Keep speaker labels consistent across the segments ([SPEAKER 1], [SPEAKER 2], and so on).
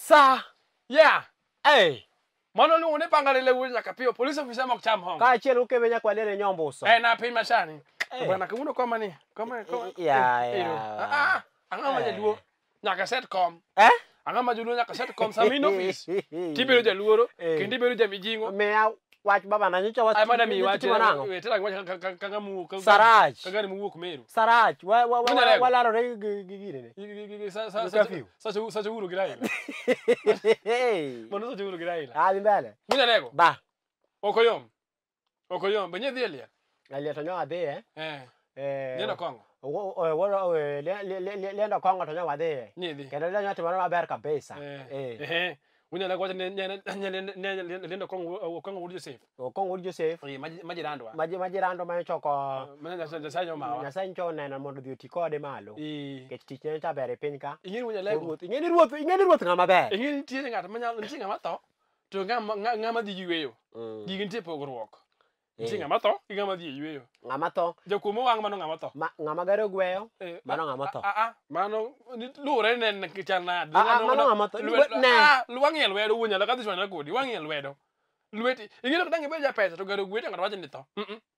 [SPEAKER 1] Sa.
[SPEAKER 2] Yeah.
[SPEAKER 1] Eh.
[SPEAKER 2] Mano lu ne pangale le wunya kapio police officer mok cham hong.
[SPEAKER 1] Ka chiel ukebe nya kwalere nyombuso.
[SPEAKER 2] Na pin mashani. Bwana kuno koma ni. Koma.
[SPEAKER 1] Ya.
[SPEAKER 2] Angama jaluo. Nyaka setcom. Angama jaluo nyaka setcom samin office. Tibero jaluoro, kendi bero jamijingo.
[SPEAKER 1] Me wach baba na nyocha wach.
[SPEAKER 2] Ai mana mi wach wetela ngwa kangamu.
[SPEAKER 1] Saraj.
[SPEAKER 2] Kagani mu wuok meru.
[SPEAKER 1] Saraj. Walaro re gigine
[SPEAKER 2] ne. Sa uru giraila. Mono sa uru giraila.
[SPEAKER 1] Ali mbele.
[SPEAKER 2] Munya lego.
[SPEAKER 1] Ba.
[SPEAKER 2] Okoyom. Benye dhielia.
[SPEAKER 1] Ali to nyo adhi
[SPEAKER 2] Neno Kongo.
[SPEAKER 1] Lendo Kongo to nyo adhi.
[SPEAKER 2] Nidhi.
[SPEAKER 1] Kendo le nyo timore maber kabisa.
[SPEAKER 2] Munya lego neno Kongo Wood Joseph.
[SPEAKER 1] Kongo Wood Joseph.
[SPEAKER 2] Majirandwa.
[SPEAKER 1] Majirando ma choko.
[SPEAKER 2] Mana sanyo mawa.
[SPEAKER 1] Nyasaye ncho neno mondo dhi oti kode malo. Kech tich ne tabere e piny ka.
[SPEAKER 2] Ing'eni munya lego.
[SPEAKER 1] Ing'eni ruoth ng'ama ber.
[SPEAKER 2] Ing'eni nitie ng'at manyalo nitie ng'ama tho. To ng'ama dhi yweyo. Gigi nitie pogruok. Nitie ng'ama tho, gi ng'ama dhi yweyo.
[SPEAKER 1] Ng'ama tho.
[SPEAKER 2] Jakuom wang' mano ng'ama tho.
[SPEAKER 1] Ng'ama gare gweyo. Mano ng'ama tho.
[SPEAKER 2] Mano lure ne kichana.
[SPEAKER 1] Mano ng'ama tho.
[SPEAKER 2] Luwang'ie lwedo wunya la kadhi chwana kodi. Wang'ie lwedo. Lweti. Ing'eni dange be ja pesa to garo gwete ng'at wacho ni tho.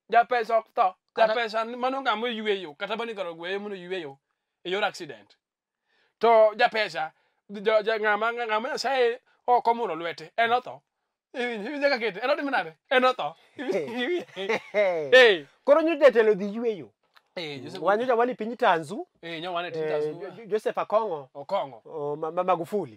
[SPEAKER 2] Ja pesa ok tho. Ja pesa mano ng'ama yweyo kata bani garo gweyo mono yweyo e yor accident. To ja pesa ng'ama Nyasaye ok omulo lwete en otho. Ka kete en otiminade en otho.
[SPEAKER 1] Koro nyocha telo dhi yweyo. Wanyocha wani piny Tanzu.
[SPEAKER 2] Nyowane Tanzu.
[SPEAKER 1] Joseph Akongo.
[SPEAKER 2] Okongo.
[SPEAKER 1] Magufuli.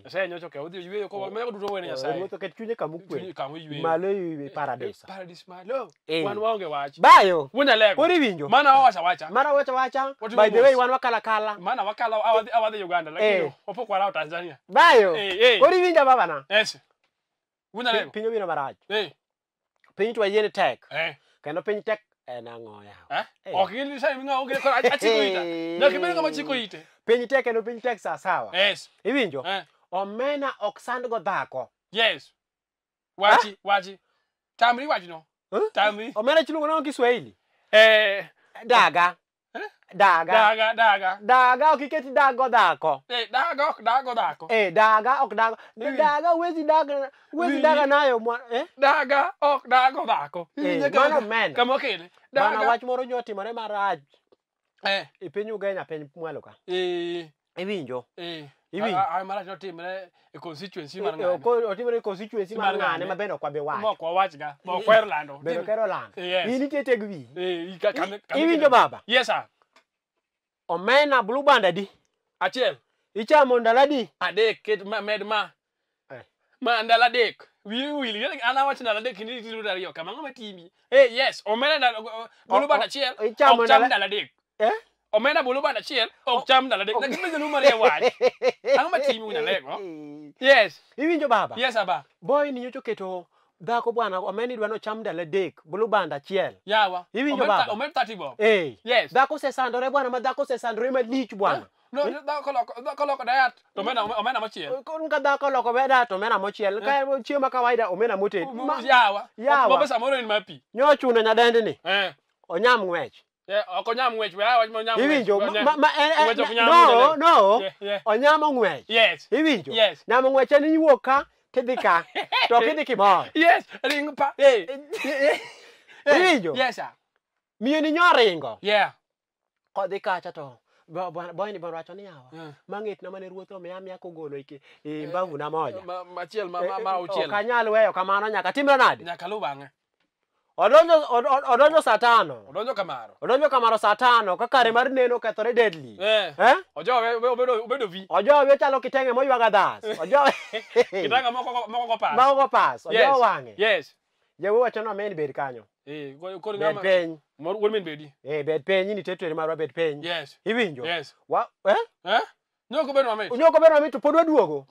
[SPEAKER 2] Nyasaye nyocha ke odhi yweyo ko mego duto wene Nyasaye.
[SPEAKER 1] Ruoth oket chunye kamukwe.
[SPEAKER 2] Yweyo.
[SPEAKER 1] Malo ywe paradise.
[SPEAKER 2] Paradise malo. Wan waonge wach.
[SPEAKER 1] Bayo.
[SPEAKER 2] Wunya lego.
[SPEAKER 1] Kori winjo.
[SPEAKER 2] Mana wacha.
[SPEAKER 1] Mana wacha. By the way wan wakala.
[SPEAKER 2] Mana wakala awadhi Uganda lakini opok warao Tanzania.
[SPEAKER 1] Bayo. Kori winjo baba na.
[SPEAKER 2] Yes. Wunya lego.
[SPEAKER 1] Pinyo bino marach. Piny to yene tek. Kendo piny tek en ang'o yawa.
[SPEAKER 2] Ok ng'eni sai ng'awo ng'e kora achiko ita. Nyaka ibed ng'ama chiko ite.
[SPEAKER 1] Piny tek kendo piny tek sawa.
[SPEAKER 2] Yes.
[SPEAKER 1] Iwinjo? Omena ok sand go dhako.
[SPEAKER 2] Yes. Wachi. Tamri wachi no. Tamri.
[SPEAKER 1] Omena chiluongo nang'o Kiswahili? Daga. Daga ok iketi dago dhako.
[SPEAKER 2] Daga ok dago dhako.
[SPEAKER 1] Daga ok dago. Daga wezi daga nayo
[SPEAKER 2] Daga ok dago dhako.
[SPEAKER 1] Mano men.
[SPEAKER 2] Kama kele.
[SPEAKER 1] Bana wach moro nyotimore marach. E piny Ugenya piny mwalo ka. Iwinjo? Iwinjo?
[SPEAKER 2] Ai marach notimre e constituency mar ng'ane.
[SPEAKER 1] Otimre e constituency mar ng'ane ma bende ok wabi wach.
[SPEAKER 2] Mok wawach ga. Mok wero lando.
[SPEAKER 1] Bende kero lando. In itie tegwi.
[SPEAKER 2] Iwinjo
[SPEAKER 1] baba?
[SPEAKER 2] Yes sir.
[SPEAKER 1] Omena blue band adi?
[SPEAKER 2] Achiel.
[SPEAKER 1] Ichamo ndalo adi?
[SPEAKER 2] Adek ket med ma. Ma ndalo adek. Wili ana wach ndalo adek ni tiru ariyo kama ng'ama timi. Yes, omena ndalo blue band achiel.
[SPEAKER 1] Ichamo
[SPEAKER 2] ndalo adek. Omena blue band achiel ok cham ndalo adek. Lakini mezenu mari wach. Ang'ama timi wunya lego. Yes.
[SPEAKER 1] Iwinjo baba?
[SPEAKER 2] Yes aba.
[SPEAKER 1] Boy ni nyocho keto dhako bwana omena idwa no cham ndalo adek blue band achiel.
[SPEAKER 2] Yawa.
[SPEAKER 1] Iwinjo baba?
[SPEAKER 2] Omena 30 bob.
[SPEAKER 1] Yes. Dhako sesandore bwana ma dhako sesandore malich bwana.
[SPEAKER 2] No, dhako loko diet. To omena mochiel.
[SPEAKER 1] Kon ka dhako loko diet omena mochiel. Ka chiemo kawaida omena moted.
[SPEAKER 2] Yawa. Baba samoro en mapi.
[SPEAKER 1] Nyochuno nyadende ni. Onyam ng'wech.
[SPEAKER 2] Ok onyam ng'wech. Wach mo nyam.
[SPEAKER 1] Iwinjo? No. Onyamo ng'wech.
[SPEAKER 2] Yes.
[SPEAKER 1] Iwinjo?
[SPEAKER 2] Yes.
[SPEAKER 1] Nyamo ng'wech en iwuok ka tidhi ka. To kidhi kimor.
[SPEAKER 2] Yes. Ring pa.
[SPEAKER 1] Iwinjo?
[SPEAKER 2] Yes sir.
[SPEAKER 1] Miyo ni nyoringo.
[SPEAKER 2] Yeah.
[SPEAKER 1] Kodhi kacha to boy ni wacho ni yawa mang'et na mane ruoth omiya kogolo mbavu na moja
[SPEAKER 2] machiel ma uchiel.
[SPEAKER 1] Ok anyal weyo kamano nyaka timre nade?
[SPEAKER 2] Nyaka lu bang'e.
[SPEAKER 1] Odonjo saa 5.
[SPEAKER 2] Odonjo kamaro
[SPEAKER 1] saa 5 ka kare mar neno kethore deadly.
[SPEAKER 2] Obedo vi.
[SPEAKER 1] Ojowe chalo kitenge moywaga dhas. Ojowe
[SPEAKER 2] kitanga moko pas.
[SPEAKER 1] Moko pas. Ojowe wang'e.
[SPEAKER 2] Yes.
[SPEAKER 1] Jewo wacho no men bed kanyo.
[SPEAKER 2] Koro
[SPEAKER 1] ng'ama peny.
[SPEAKER 2] Wuon men bedi.
[SPEAKER 1] Bed peny ni tetere marwa bed peny.
[SPEAKER 2] Yes.
[SPEAKER 1] Iwinjo?
[SPEAKER 2] Yes.
[SPEAKER 1] Nyoko bedo mamit to pod waduogo.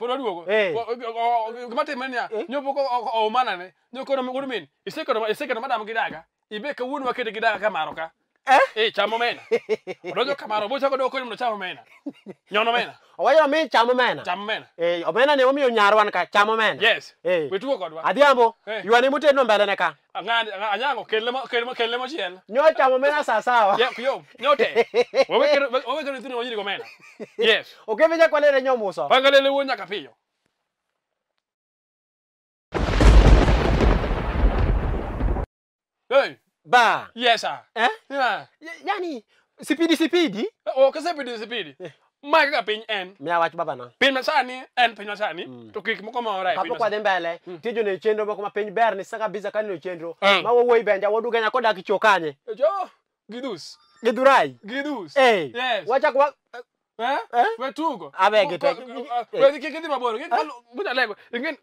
[SPEAKER 2] Gima timenia. Nyopo ko omana ne. Nyoko no wuon men. Isekero madam gidaga. Ibe ka wuon wakete gidaga kamaro ka. chamo omena. Odojo kamaro bocha ko doko ni chamo omena. Nyono omena.
[SPEAKER 1] Owacho mi chamo omena.
[SPEAKER 2] Chamo omena.
[SPEAKER 1] Omena ne omiyo nyarwan ka chamo omena.
[SPEAKER 2] Yes. Wetugo kodwa.
[SPEAKER 1] Adhiambo, ywane mutedno mbele ne ka.
[SPEAKER 2] Anyango kelle mo chiel.
[SPEAKER 1] Nyo chamo omena sawa.
[SPEAKER 2] Yo, nyote. Owe kero tuni wanyiri omena. Yes.
[SPEAKER 1] Okemeja kwalere nyomuso.
[SPEAKER 2] Pangalele wonya kapiyo. Hey.
[SPEAKER 1] Ba.
[SPEAKER 2] Yes, sir. Yeah.
[SPEAKER 1] Yani, sipidi.
[SPEAKER 2] O kasepidi. Mike ka piny en.
[SPEAKER 1] Mia wach baba na.
[SPEAKER 2] Piny masani en piny masani. To kik moko ma ora.
[SPEAKER 1] Kapo kwa mbele. Tijo ne chenro moko ma piny ber ni saka biza kan no chenro. Ma wuoi benja wodu ganya koda kichokanye.
[SPEAKER 2] Jo, gidus.
[SPEAKER 1] Gidurai.
[SPEAKER 2] Yes.
[SPEAKER 1] Wacha kwa
[SPEAKER 2] Wetugo.
[SPEAKER 1] Abege to.
[SPEAKER 2] We kikidhi maboro. Buta lego.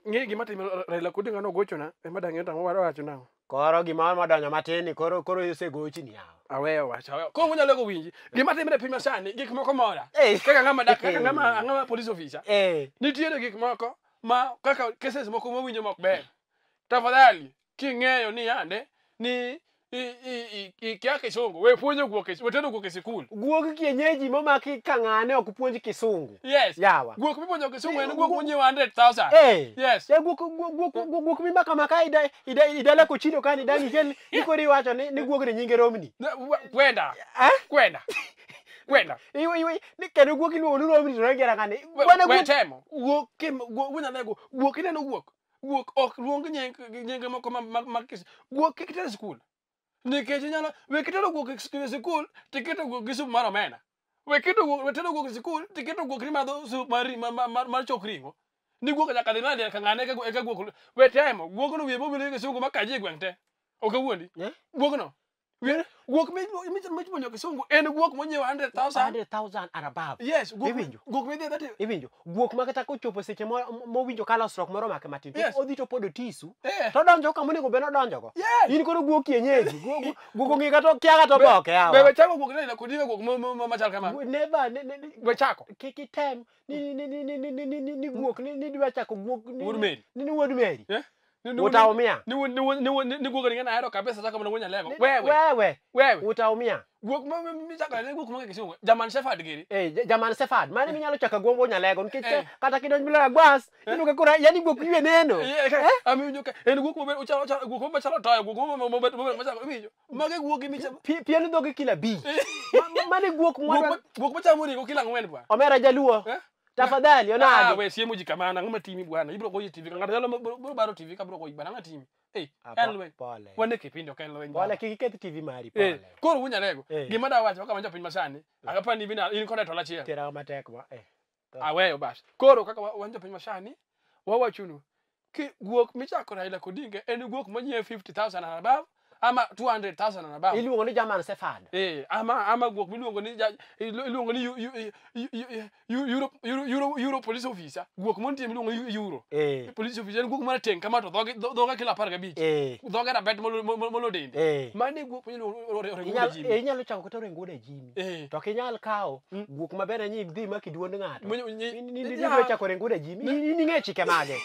[SPEAKER 2] Ngi gima timo Raila Odinga no gocho na. Ema dang'enta mo waro wacho nang'o.
[SPEAKER 1] Koro gima madonyo matini koro osegochi ni yawo.
[SPEAKER 2] Aweyo wacha. Ko munya lego winji. Gima timre piny masani gik moko mora. Kaka ng'ama dak, kaka ng'ama police officer. Nitiere gik moko ma kaka cases moko mowinjo mok ber. Tafadhali king'eyo ni yande ni kia kisungu we puonjo wetedo guok e sikul.
[SPEAKER 1] Guok kienyeji momaki kang'ane ok puonj kisungu.
[SPEAKER 2] Yes.
[SPEAKER 1] Yawa.
[SPEAKER 2] Guok mipuonjo kisungu en guok monyew 100,000. Yes.
[SPEAKER 1] Guok mimaka idala kochido kan idani kel ikori wacho ni guok ni nyinge romni.
[SPEAKER 2] Kwenda.
[SPEAKER 1] Iwi ni kendo guok iluongo ni romni to ngera ngane.
[SPEAKER 2] Wetemo. Guok wunyalego guok ineno guok. Guok ok luong nyinge moko ma guok kitere sikul. Nikech nyalo we kitero guok e sikul tiketo guok gi sup mar omena. We tero guok e sikul tiketo guok ni madho sup mar chokringo. Ni guok nyaka dhi nade ka ng'ane ka guok we temo guok no wiye mobile gi sungu makaji gweng'te. Ok wuondi. Guok no. Guok mipuonjo kisungu en guok monyew 100,000
[SPEAKER 1] and above.
[SPEAKER 2] Yes, guok midhi that.
[SPEAKER 1] Iwinjo. Guok ma kata kochopo seche mowinjo kalosruok moro make matin. Odhi to pod otisu. To donjo kama onego bed odonjo go. In koro guok kienyeji. Guok ngi kata kia kata boke yawa.
[SPEAKER 2] Bebe chako guok Raila Odinga guok machal kama.
[SPEAKER 1] Never.
[SPEAKER 2] We chako.
[SPEAKER 1] Kiki time ni guok ni dwa chako guok ni Wuod Meri. Utaumia.
[SPEAKER 2] Ni guok ni ngana hero kabisa saka mwana ngonya lego.
[SPEAKER 1] Wewe. Utaumia.
[SPEAKER 2] Guok mi chaka ne guok mange kisungu. German Shepherd giri.
[SPEAKER 1] German Shepherd. Mani minyalo chaka gombo nyalego nikech kata kidonj bila gwas, inuka kura yani guok yue neno.
[SPEAKER 2] Amiyo ka en guok mo uchalo guok mo chalo toyo guok mo machalo miyo. Mage guok mi
[SPEAKER 1] pieno dogi kila bi. Mani guok
[SPEAKER 2] mo chamo ringo kila ngwen bwa.
[SPEAKER 1] Omera jaluo. Tafadhali onadi.
[SPEAKER 2] We siemu jikamana ng'ama timi bwana. Ibro goyi TV ng'ato nyalo baro TV kabro goyi bana ng'ama timi. Elwe. Wane kipindi ok elwe.
[SPEAKER 1] Wala kikikethi TV mari pole.
[SPEAKER 2] Koro wunyalego. Gima da wacho kama njo piny masani. Agapa ni bina in kone tola chiel.
[SPEAKER 1] Tera matek ma.
[SPEAKER 2] Aweyo bas. Koro kaka wanjo piny masani wawachunu ki guok michako Raila Odinga en guok monyew 50,000 and above ama 200,000 and above.
[SPEAKER 1] Iluongo ni German Shepherd.
[SPEAKER 2] Ama guok miluongo ni Euro police officer. Guok montie miluongo ni Euro. Police officer guok mar teng kama to dhoga kila 15. Dhoga rabet molo dende. Mane guok miluongo
[SPEAKER 1] inyalo chako kata rengo da jimi. To kinyal kawo guok maber nyi dhi makiduond ng'ato. Ni dwa chako rengo da jimi. Ni ng'e chike mage.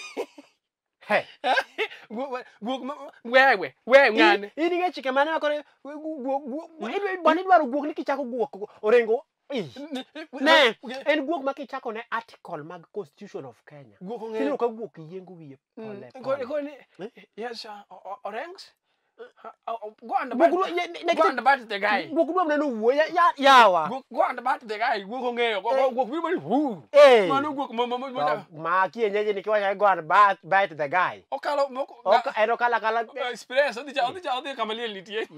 [SPEAKER 2] Guok wewe ng'ane.
[SPEAKER 1] Ini ng'e chike mane makore bani dwaro guok ni kichako guok orengo. Ne, en guok ma kichako ne article mag Constitution of Kenya. Kino ka guok yiengo wiye pole.
[SPEAKER 2] Yes, orangs. Go on the bat the guy.
[SPEAKER 1] Guok dwa mneno wuo yawa.
[SPEAKER 2] Go on the bat the guy. Guok ong'eyo. Guok wibo hu. Mano guok
[SPEAKER 1] ma kienyeji nikiwacha go on bite the guy.
[SPEAKER 2] Okalo moko.
[SPEAKER 1] Ero kala.
[SPEAKER 2] Experience odhi kama liel nitie.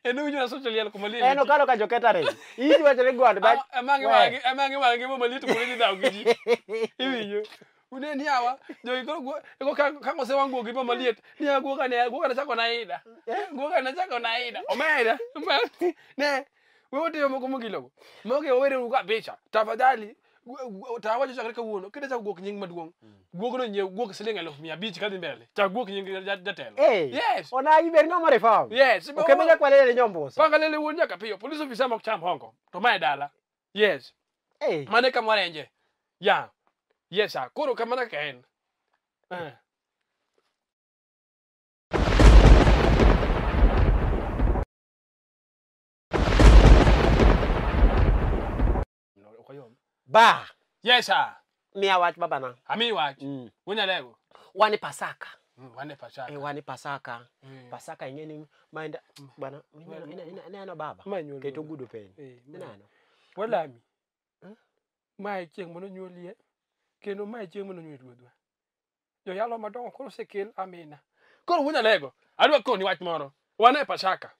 [SPEAKER 2] Eno winjo na social liel kuma liel.
[SPEAKER 1] Eno kalo ka joketare. Iji wacho ni go on bite.
[SPEAKER 2] Amange mo malit kuma ni daw giji. Iwinjo. Uneni hawa jo iko kango se wangu gipo maliet ni guoka na chako na ida omeda ne wewe tio moko mugilo moge owere uga bicha tafadhali tawaje chakre ka wuono kida chako guok nying maduong guok no nyew guok siling 500 kadhi mbele cha guok nying jatelo. Yes
[SPEAKER 1] ona iber ng'ama reform.
[SPEAKER 2] Yes
[SPEAKER 1] okemenya kwalele nyombuso
[SPEAKER 2] pangalele wuon nyaka piyo police officer mok cham hongo to mae dala. Yes mane kamwarenje ya. Yes, koro kamana kaen.
[SPEAKER 1] Ba.
[SPEAKER 2] Yes sir.
[SPEAKER 1] Mia wach baba na.
[SPEAKER 2] Ami wach. Wunya lego.
[SPEAKER 1] Wani Pasaka.
[SPEAKER 2] Wane Pasaka.
[SPEAKER 1] Wani Pasaka. Pasaka ingeni mind bana. Ina baba. Keto gudo pen. Nano.
[SPEAKER 2] Wala mi. Mai chieng mono nyuolie. Kendo mai chieng mono nyuolie ruodwa. Jo yalo madongo koro sekel amina. Koro wunya lego. Adwa koni wach moro. Wane Pasaka.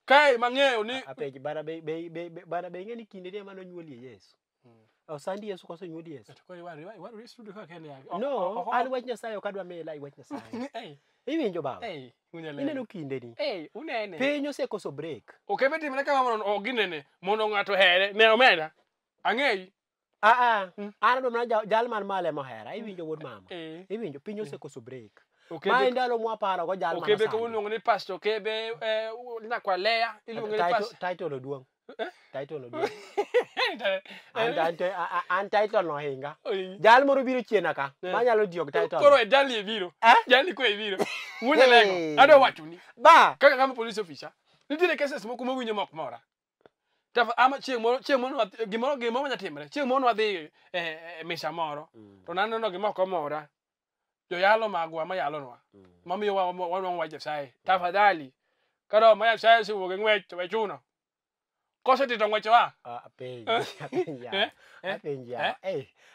[SPEAKER 2] Kai mang'eyo ni
[SPEAKER 1] apeji bana be ngeni kinde dia mano nyuolie Yesu. Osandi Yesu koso nyuolie Yesu.
[SPEAKER 2] Waru studio ka kene ya.
[SPEAKER 1] No, an wach Nyasaye okadwa mela wach Nyasaye. Iwinjo baba.
[SPEAKER 2] Wunya lego.
[SPEAKER 1] Ineno kinde ni.
[SPEAKER 2] Unene.
[SPEAKER 1] Piny osekoso break.
[SPEAKER 2] Okebeti mana kama mono oginene mono ng'ato here ne omeda. Ang'eyi.
[SPEAKER 1] An do mana jal man male mohera. Iwinjo wuod mama. Iwinjo piny osekoso break. Ma ndalo mwaparo go jal mana.
[SPEAKER 2] Okebe ko unongo ni pastor kebe na kwa lea ilungo ni pastor.
[SPEAKER 1] Title oduong. Title oduong. An title no hinga. Jal moro biro chiena ka. Manyalo diok title.
[SPEAKER 2] Koro e jali e biro. Jali ko e biro. Wunya lego. Ado wachuni.
[SPEAKER 1] Ba.
[SPEAKER 2] Kaka kama police officer. Nitire cases moko mawinjo mok mora. Tafa ama chieng moro gimoro nyatimre. Chieng moro wadhi misa moro. To nanono gimoko mora. Jo yalo magwa ma yalo nwa. Mamiyo wanwa wa Nyasaye. Tafadhali. Karo ma Nyasaye si wuge ngwech we chuno. Koso tito ngwech wa?
[SPEAKER 1] Apenja.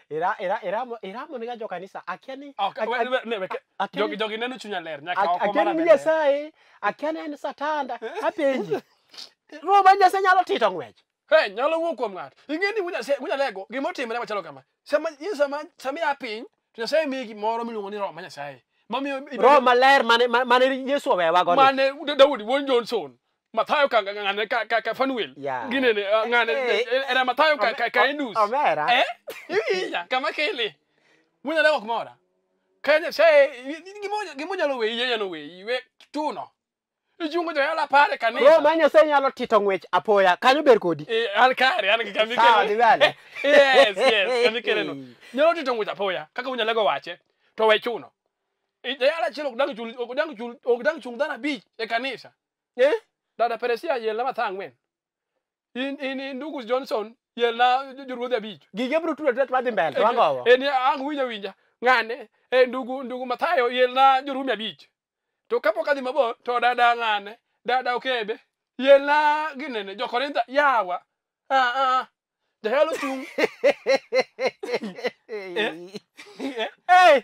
[SPEAKER 1] Era moniga jo kanisa. Akiani.
[SPEAKER 2] Jogi neno chunya ler. Nyaka oko
[SPEAKER 1] mara. Akiani Nyasaye. Akiani en satanda. Apenji. Roma Nyasaye nyalo tito ngwech.
[SPEAKER 2] Nyalo wuok kuom ng'ato. Ingeni wunya lego gimo timre machalo kama. Sama ya piny Nyasaye migi moro miluongo ni Roho ma Nyasaye.
[SPEAKER 1] Roho maler mane Yesu owewa godo.
[SPEAKER 2] Mane Daudi Won Johnson. Mathayo ka ngane ka Fanuel. Ginene ngane era Mathayo ka Enus. Iya kama kele. Wunya lego kumora. Kanya say gimo nyalo we yeno we tuno. Ijungo jo yala pare kanisa.
[SPEAKER 1] Roho ma Nyasaye nyalo tito ngwech apoya. Kanyo ber kodi.
[SPEAKER 2] An kare an kamikele.
[SPEAKER 1] Sawa divale.
[SPEAKER 2] Yes, kamikele no. Nyalo tito ngwech apoya kaka wunya lego wache to we chuno. Yala chilo okdang chung dana bi e kanisa. Dada Peresia yel na mathangwen. In ndugu Johnson yel na juruodhi abich.
[SPEAKER 1] Gige bro tulo tet madhi mbele wangowo.
[SPEAKER 2] Ni ang winja. Ngane ndugu Mathayo yel na jurumi abich. To kapok adhi mabor to dada ngane dada Okebe yel na ginene jo Korintho yawa. Jahelo chung.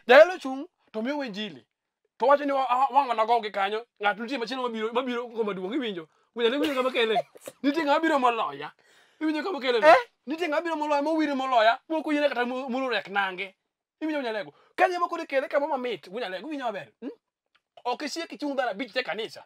[SPEAKER 2] Jahelo chung to miyo Injili. To wacho ni wang'o na gogi kanyo ng'at nitie machielo mabiro koma duong' iwinjo. Winjo kama kele. Nitie ng'a biro moloya. Iwinjo kama kele. Nitie ng'a biro moloya mowiro moloya moko yene kata mulo rek nange. Iwinjo wunya lego. Kanye moko de kele kama mamit wunya lego winjo maber. Okisieki chung dara bich te kanisa.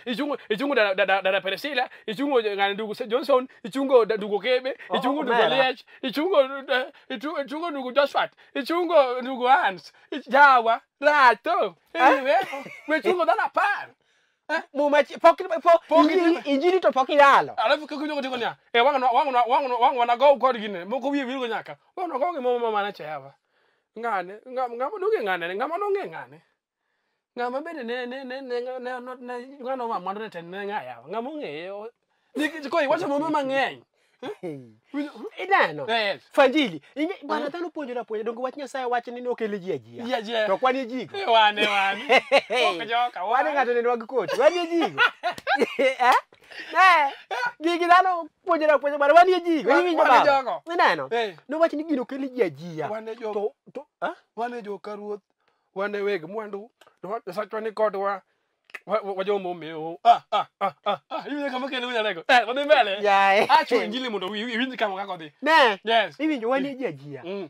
[SPEAKER 2] Ichungo dada Peresia, ichungo ngane ndugu Johnson, ichungo ndugu Okebe, ichungo ndugu Liech, ichungo ndugu Joshua, ichungo ndugu Hans, Jawa, Rato. We chungo dana par.
[SPEAKER 1] Mumachi injili to poki yalo.
[SPEAKER 2] Alafu kukunyo tikonya. Wangu na go kodi gine. Moko wiru nyaka. Wangu go mama mana chawa. Ngane, ngama nunge ngane. Ngama bende ne ngano ma mondo ten ne ngaya ngama ng'eyo nikiko iwacho momo mang'eny
[SPEAKER 1] ineno fanjili bana dhano puonjora dongo wach Nyasaye wach ni okele ji ajia to kwani jigo
[SPEAKER 2] wane ok joka
[SPEAKER 1] wane ng'ato ne wag koti wani jigo gigi dhano puonjora bana wani jigo iwinjo baba ineno no wach ni gino okele ji ajia
[SPEAKER 2] to wane joka ruoth wane weg mwandu Sachwani kodwa wajomo meo iwinjo kama kele wunya lego wadhi mbele acho Injili mondo iwinj kama kako dhi
[SPEAKER 1] yes iwinjo wani ji ajia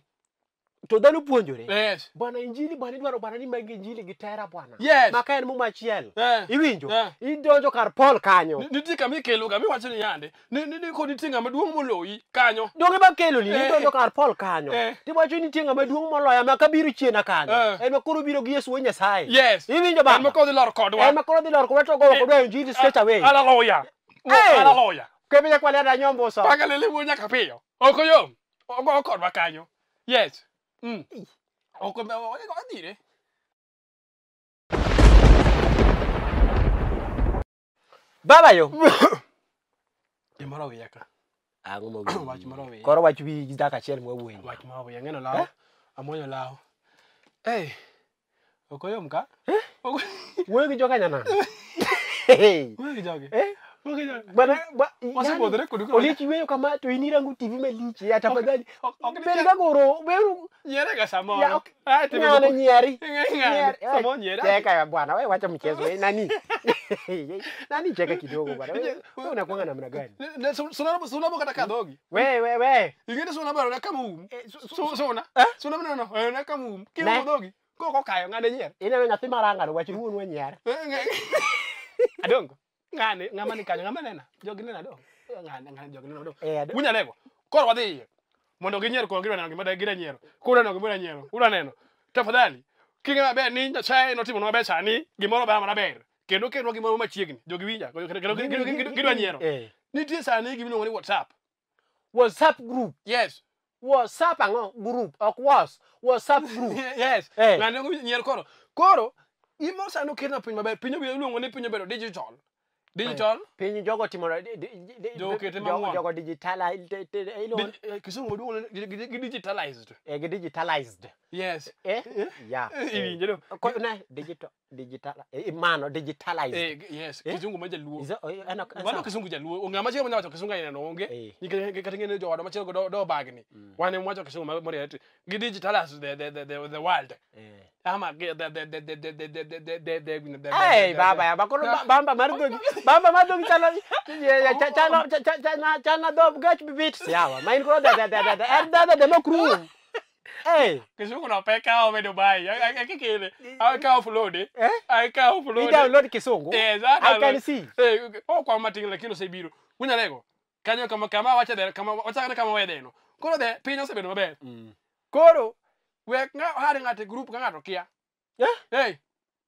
[SPEAKER 1] to dhano puonjore bwana Injili bwana idwaro bwana ni mag Injili gi tera bwana maka en muma achiel iwinjo idonjo kar Paul kanyo
[SPEAKER 2] nitie kama ikelo ga miwacho ni yande ni kod nitie ng'ama duong' moloyi kanyo
[SPEAKER 1] donge ba kelo ni idonjo kar Paul kanyo tiwacho ni nitie ng'ama duong' moloya maka biro chiena kanyo en makoro biro gi Yesu Nyasaye iwinjo ba
[SPEAKER 2] en makoro dhi lor kodwa
[SPEAKER 1] to go kodwa Injili straight away
[SPEAKER 2] hallelujah
[SPEAKER 1] kebenya kwale ada nyombo so
[SPEAKER 2] paka lele wunya kapiyo okoyo ogo kodwa kanyo yes oko adire
[SPEAKER 1] baba yo
[SPEAKER 2] imoro wiyaka
[SPEAKER 1] Ango mo.
[SPEAKER 2] Wach moro wiya.
[SPEAKER 1] Koro wach wi dak achiel mwawuoyo.
[SPEAKER 2] Wach moro wiya ng'eno law. Amonyo law. Okoyom ka?
[SPEAKER 1] Wuoyo gi joka nyana.
[SPEAKER 2] Wuoyo gi jogi.
[SPEAKER 1] Bana
[SPEAKER 2] wasepodhore kod
[SPEAKER 1] Olich weyo kama to inirango TV malich ya tafadhali. Ben ga goro beru
[SPEAKER 2] nyiere ga samoro.
[SPEAKER 1] Ng'ano nyieri.
[SPEAKER 2] Samo nyieri.
[SPEAKER 1] Cheka bwana wewe wacha mchezo wewe nani? Nani cheka kidogo bwana. Wewe unakuanga namna gani?
[SPEAKER 2] Suna kata kadhogi.
[SPEAKER 1] We.
[SPEAKER 2] Ingine suna baro na kamu. Suna no na kamu. Kimu dhogi. Ko kayo ng'ane nyier.
[SPEAKER 1] Ina nyathi maranga ro wachi wuon nyier.
[SPEAKER 2] Adongo. Ng'ama ni kanyo ng'ama nena. Jogi nena do. Ng'ane jogi nena do. Munya nego. Koro wadhi. Mondo ginyier ko gina ngi mada gira nyiero. Kuna no gimora nyiero. Una neno. Tafadhali. Kinga maber ni Nyasaye notimo no maber sani. Gimoro ba maber. Kendo gimoro machiegni. Jogi winja. Gidwa nyiero. Nitie sani gimiluongo ni WhatsApp.
[SPEAKER 1] WhatsApp group.
[SPEAKER 2] Yes.
[SPEAKER 1] WhatsApp ango group. Ok was. WhatsApp group.
[SPEAKER 2] Yes. Ng'ane nyiero koro. Koro imo sani okirna piny maber. Piny iluongo ni piny bedo digital.
[SPEAKER 1] Piny jogo timo jogo digital
[SPEAKER 2] kisungu duono digitalized.
[SPEAKER 1] Digitalized.
[SPEAKER 2] Yes.
[SPEAKER 1] Yeah.
[SPEAKER 2] Iwinje do.
[SPEAKER 1] Digital. Mano digitalized.
[SPEAKER 2] Yes. Kisungu majaluo.
[SPEAKER 1] Mano
[SPEAKER 2] kisungu jaluo. Ng'ama chielo manyawacho kisungu ina no onge. Nikech kata ngene jodo machielo do bagni. Wane mwacho kisungu moriet. Gi digitalized the world. Ama
[SPEAKER 1] baba bakoro bamba mardogi chana dob gach bibit siawa main ko da no crew
[SPEAKER 2] kisungu no peka o Dubai akikele aka offload
[SPEAKER 1] you download kisungu I can see
[SPEAKER 2] kwa matin lakini osebiro kunya lego kanyo kama wacha der kama wedeno koro de pinyo osebedo maber koro we hare ng'ate group ka ng'ato kia.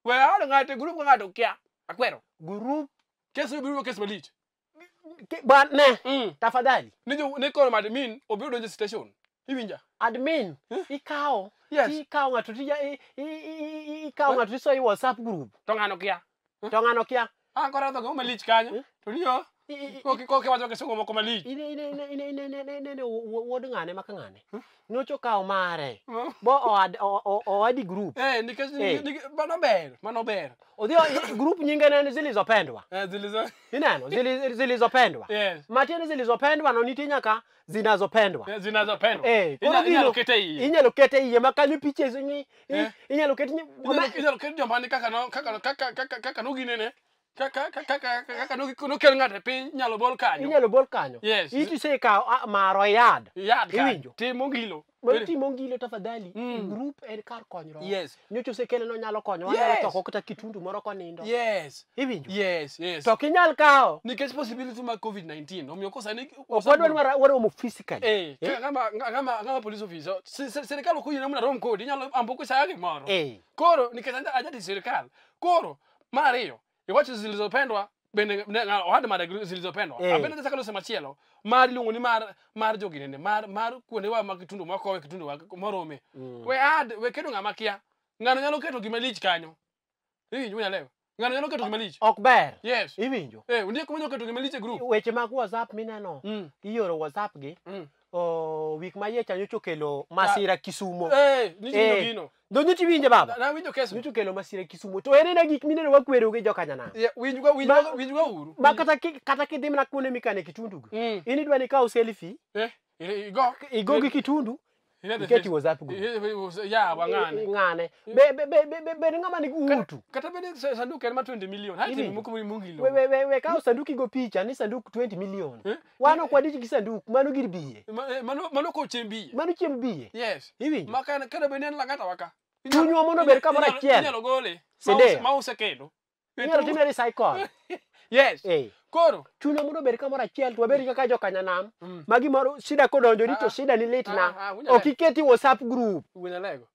[SPEAKER 2] We hare ng'ate group ka ng'ato kia. Akwero.
[SPEAKER 1] Group.
[SPEAKER 2] Keso biro keso malich.
[SPEAKER 1] Ba ne. Tafadhali.
[SPEAKER 2] Ni koro admin obiro donjo station. Iwinja.
[SPEAKER 1] Admin. Ikao.
[SPEAKER 2] Yes.
[SPEAKER 1] Ikao ng'ato tija ikao ng'ato so i WhatsApp group.
[SPEAKER 2] To ng'ano kia.
[SPEAKER 1] Koro
[SPEAKER 2] to go malich kanyo. To niyo. Koke wacho kisungu moko malich.
[SPEAKER 1] Ine wod ng'ane maka ng'ane. Nyocho kao mare. Bo oadi group.
[SPEAKER 2] Nikech mano ber.
[SPEAKER 1] Odio group nyinge nene zilizopendwa. Ineno zilizopendwa.
[SPEAKER 2] Yes.
[SPEAKER 1] Matiende zilizopendwa no nitie nyaka zinazopendwa.
[SPEAKER 2] Zinazopendwa.
[SPEAKER 1] Inyalo kete iye makanyo piches ni inyalo kete
[SPEAKER 2] jomba ni kaka no ginene. Kaka no kel ng'ate piny nyalo bol kanyo. Yes.
[SPEAKER 1] Iti se ka maro yad.
[SPEAKER 2] Iwinjo. Timo
[SPEAKER 1] ngilo tafadhali. Group en kar konyro.
[SPEAKER 2] Yes.
[SPEAKER 1] Nyocho se kele no nyalo konyo. Wanyalo toko kata kitundu moro konindo.
[SPEAKER 2] Yes.
[SPEAKER 1] Iwinjo.
[SPEAKER 2] Yes.
[SPEAKER 1] To kinyal kao.
[SPEAKER 2] Nikech possibility ma COVID-19. Omiyo kosa ni
[SPEAKER 1] wadwa mo physically.
[SPEAKER 2] Kama police officer. Serikal ok oyie mna rom kodi. Inyalo ambuko saa gimoro. Koro nikech ajati serikal. Koro mar ariyo iwacho zilizopendwa bende ohad mara zilizopendwa abende saka lose machielo mar luongo ni mar joginene mar kuonde wa makitundu makowe kitundu wa morome we kedo ng'ama kia ng'ano nyalo keto gimalich kanyo iwinjo nyalewa ng'ano nyalo keto gimalich
[SPEAKER 1] ok ber.
[SPEAKER 2] Yes.
[SPEAKER 1] Iwinjo.
[SPEAKER 2] Undiek kunyo keto gimalich e group
[SPEAKER 1] weche mag WhatsApp mineno ioro WhatsApp gi wik mayecha nyocho kelo masira Kisumo.
[SPEAKER 2] Nicho gino.
[SPEAKER 1] Do nyiti winje baba.
[SPEAKER 2] Na winjo keso.
[SPEAKER 1] Nyocho kelo masira Kisumo. To ere na gik mineno wakwero gi jokanyana.
[SPEAKER 2] Winjo uru.
[SPEAKER 1] Ma kata kidhim na kuone mikane kitundu. Ini dwa ni kaw selfie. Igo gi kitundu. Iketi WhatsApp group. Ng'ane. Be ng'ama ni utu.
[SPEAKER 2] Kata bende sanduku en ma 20 million. Hati moko mungilo.
[SPEAKER 1] We kaw sanduku go picha ni sanduku 20 million. Wano kwa diji ki sanduku mano gir biye.
[SPEAKER 2] Mano ko chembiye.
[SPEAKER 1] Mano chem biye.
[SPEAKER 2] Yes.
[SPEAKER 1] Iwinjo.
[SPEAKER 2] Makana kada bende en langata waka.
[SPEAKER 1] Tunyo mono ber kamera chiel.
[SPEAKER 2] Inyalo gole. Ma use kendo.
[SPEAKER 1] Inyalo time recycle.
[SPEAKER 2] Yes. Koro
[SPEAKER 1] chuno mondo ber kamora chiel to ber kaka joka nyanam magi moro shida kodonjo rito shida ni late na okiketi WhatsApp group
[SPEAKER 2] unalego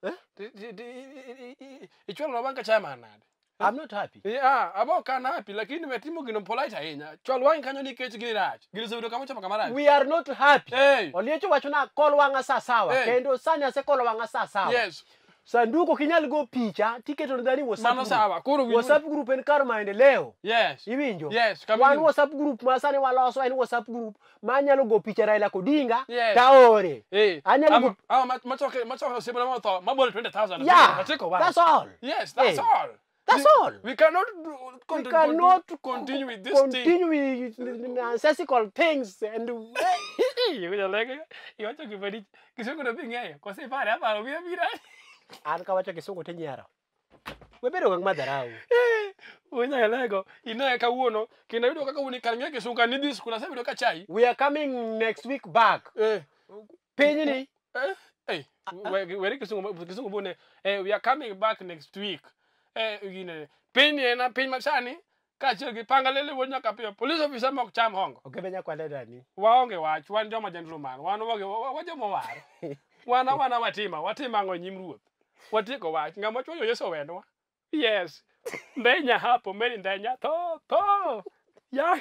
[SPEAKER 2] ichwalo na banka chama nade.
[SPEAKER 1] I'm not happy.
[SPEAKER 2] Abo kana happy lakini metimo gino polite ahinya. Chwal wang kanyo ni kech gini rach. Gino sebedo kamo chama kamara.
[SPEAKER 1] We are not happy. Oliecho wacho na call wanga sawa. Kendo sanya se call wanga sawa.
[SPEAKER 2] Yes.
[SPEAKER 1] sanduku kinyal go picha tiketo ndani WhatsApp.
[SPEAKER 2] Mano sawa. Koro
[SPEAKER 1] WhatsApp group en kar maendeleo.
[SPEAKER 2] Yes.
[SPEAKER 1] Iwinjo?
[SPEAKER 2] Yes.
[SPEAKER 1] Wan WhatsApp group ma sani waloso en WhatsApp group ma nyalo go picha Raila Odinga
[SPEAKER 2] Yes.
[SPEAKER 1] taore.
[SPEAKER 2] Anyalo go machoke simple amount of mabole 20,000.
[SPEAKER 1] Yeah. That's all.
[SPEAKER 2] Yes, that's all.
[SPEAKER 1] That's all.
[SPEAKER 2] We cannot continue with this thing.
[SPEAKER 1] Continue with nonsensical things and
[SPEAKER 2] you like you want to give it kisungu na pinga kwa sababu hapa mira
[SPEAKER 1] an kawacho kisungu tenyara webedo gang madharau
[SPEAKER 2] unya lego ina kawuono kina yudo kaka uni kanyo kisunga ni this kuna sababu ka chai.
[SPEAKER 1] We are coming next week back. Penyini
[SPEAKER 2] where kisungu bone we are coming back next week. Gine penye na penye masani ka chirgi pangalele wonya kapio police officer mok cham hongo.
[SPEAKER 1] Okebenya kwa dani.
[SPEAKER 2] Waonge wach wan joma gentleman wan wajoma war. Wana watima ngo nyimruoth. Watiko wach ngama chwoyo Yeso wendwa. Yes. Ndenya hapo meni ndenya to. Ya.